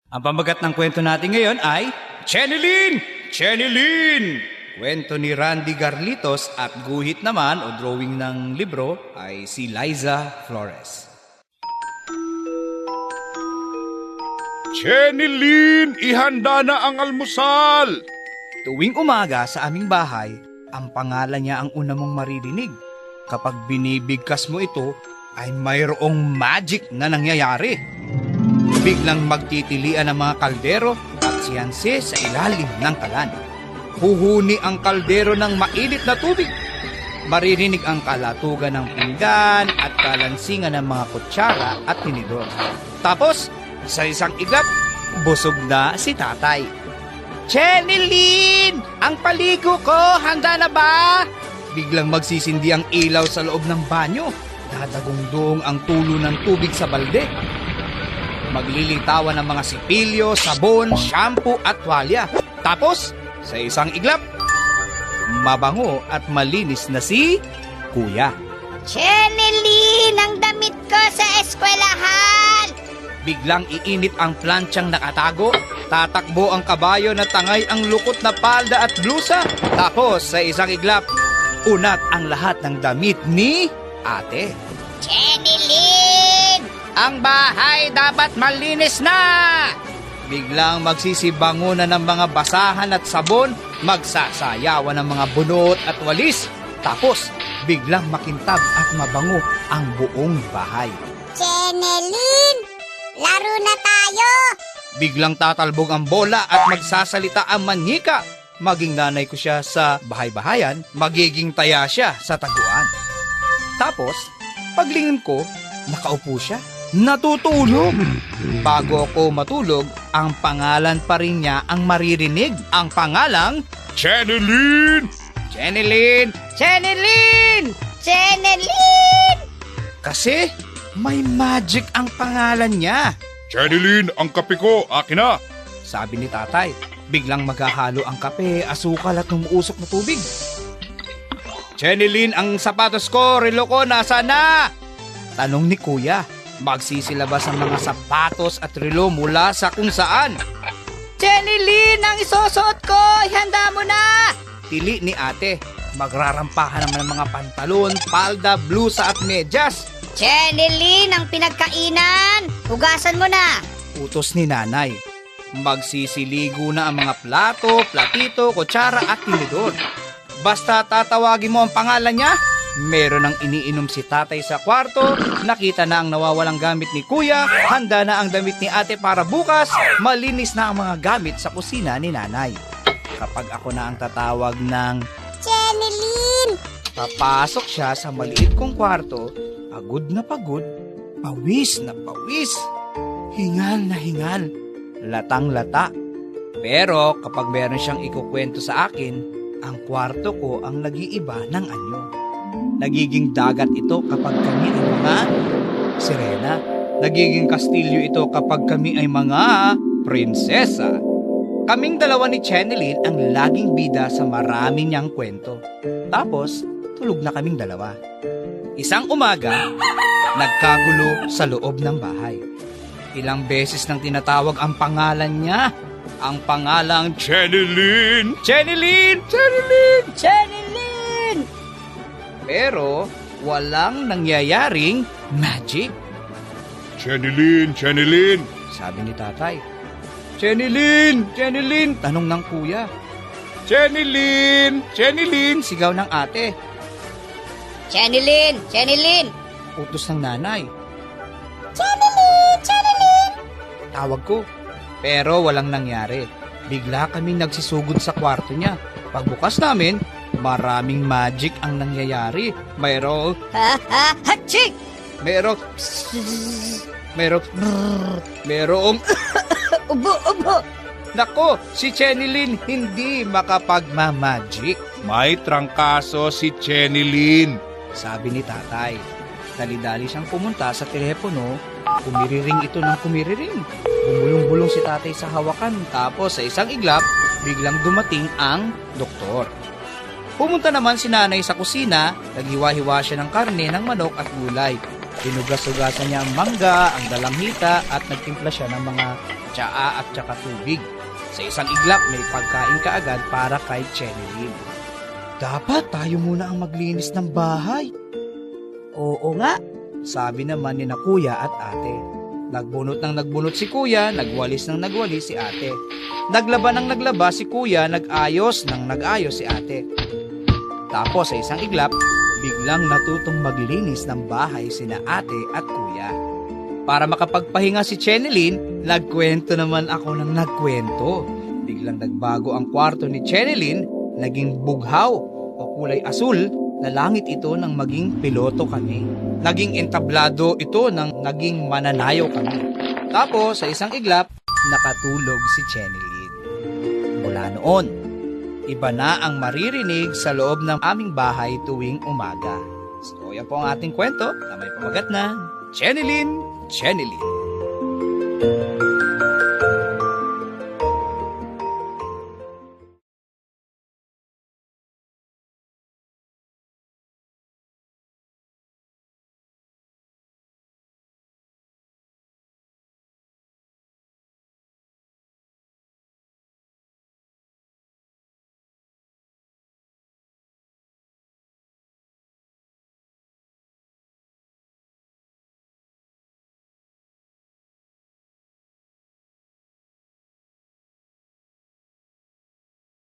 Ang pamagat ng kwento natin ngayon ay Chenilyn! Chenilyn! Kwento ni Randy Garlitos at guhit naman o drawing ng libro ay si Liza Flores. Chenilyn, ihanda na ang almusal! Tuwing umaga sa aming bahay, ang pangalan niya ang una mong maririnig. Kapag binibigkas mo ito, ay mayroong magic na nangyayari. Biglang magtitilian ang mga kaldero at siyanse sa ilalim ng kalan. Huhuni ang kaldero ng mainit na tubig. Maririnig ang kalatugan ng pinggan at kalansingan ng mga kutsara at tinidor. Tapos, sa isang iglap, busog na si tatay. Chenilyn! Ang paligo ko, handa na ba? Biglang magsisindi ang ilaw sa loob ng banyo. Dadagong-dong ang tulo ng tubig sa balde. Maglilitawan ng mga sipilyo, sabon, shampoo at tuwalya. Tapos, sa isang iglap, mabango at malinis na si Kuya. Chenilyn, ang damit ko sa eskwelahan! Biglang iinit ang plantsyang nakatago. Tatakbo ang kabayo na tangay ang lukot na palda at blusa. Tapos, sa isang iglap, unat ang lahat ng damit ni Ate. Chenilyn! Ang bahay dapat malinis na! Biglang magsisibango na ng mga basahan at sabon, magsasayawan ng mga bunot at walis. Tapos, biglang makintab at mabango ang buong bahay. Chenilyn! Laro na tayo! Biglang tatalbog ang bola at magsasalita ang manika. Maging nanay ko siya sa bahay-bahayan, magiging taya siya sa taguan. Tapos, paglingin ko, nakaupo siya. Natutulog. Bago ako matulog, ang pangalan pa rin niya ang maririnig. Ang pangalang Chenilyn! Chenilyn! Chenilyn! Chenilyn! Kasi may magic ang pangalan niya. Chenilyn, ang kape ko, akin na! Sabi ni tatay. Biglang maghahalo ang kape, asukal at umuusok na tubig. Chenilyn, ang sapatos ko, relo ko, nasa na? Tanong ni Kuya. Magsisilabas ang mga sapatos at relo mula sa kung saan. Chenilyn, ang isusuot ko, ihanda mo na! Tili ni ate. Magrarampahan naman ang mga pantalon, palda, blusa at medyas. Chenilyn, ang pinagkainan! Hugasan mo na! Utos ni nanay. Magsisiligo na ang mga plato, platito, kutsara at tinidor. Basta tatawagin mo ang pangalan niya, meron ng iniinom si tatay sa kwarto, nakita na ang nawawalang gamit ni kuya, handa na ang damit ni ate para bukas, malinis na ang mga gamit sa kusina ni nanay. Kapag ako na ang tatawag ng Chenilyn! papasok siya sa maliit kong kwarto, pagod na pagod, pawis na pawis, hingal na hingal, latang-lata. Pero kapag meron siyang ikukwento sa akin, ang kwarto ko ang nag-iiba ng anyo. Nagiging dagat ito kapag kami ay mga sirena. Nagiging kastilyo ito kapag kami ay mga prinsesa. Kaming dalawa ni Chenilyn ang laging bida sa marami niyang kwento. Tapos, tulog na kaming dalawa. Isang umaga, nagkagulo sa loob ng bahay. Ilang beses nang tinatawag ang pangalan niya. Ang pangalang Chenilyn! Chenilyn! Chenilyn! Chenilyn! Pero walang nangyayaring magic. Chenilyn! Chenilyn! Sabi ni tatay. Chenilyn! Chenilyn! Tanong ng kuya. Chenilyn! Chenilyn! Sigaw ng ate. Chenilyn! Chenilyn! Utos ng nanay. Chenilyn! Chenilyn! Tawag ko. Pero walang nangyari. Bigla kaming nagsisugod sa kwarto niya. Pagbukas namin, maraming magic ang nangyayari. Mayroong Ha ha! Hachik! Merong Merong Ubo! Ubo! Nako, si Chenilyn hindi makapagmamagic. May trangkaso si Chenilyn. Sabi ni tatay. Dali-dali siyang pumunta sa telepono. Kumiriring ito ng kumiriring. Bumulong-bulong si tatay sa hawakan. Tapos sa isang iglap, biglang dumating ang doktor. Pumunta naman si nanay sa kusina. Naghiwa-hiwa siya ng karne, ng manok at gulay. Tinugas-ugasan niya ang mangga, ang dalanghita at nagtimpla siya ng mga tsaa at saka tubig. Sa isang iglap may pagkain kaagad para kay Chenilyn. Dapat tayo muna ang maglinis ng bahay. Oo nga, sabi naman ni na kuya at ate. Nagbunot ng nagbunot si kuya, nagwalis ng nagwalis si ate. Naglaba ng naglaba si kuya, nag-ayos ng nag-ayos si ate. Tapos sa isang iglap, biglang natutong maglinis ng bahay sina ate at kuya. Para makapagpahinga si Chenilyn, nagkwento naman ako ng nagkwento. Biglang nagbago ang kwarto ni Chenilyn, naging bughaw o kulay asul na langit ito nang maging piloto kami. Naging entablado ito nang naging mananayaw kami. Tapos sa isang iglap, nakatulog si Chenilyn. Mula noon, iba na ang maririnig sa loob ng aming bahay tuwing umaga. So yan po ang ating kwento na may pamagat na Chenilyn, Chenilyn.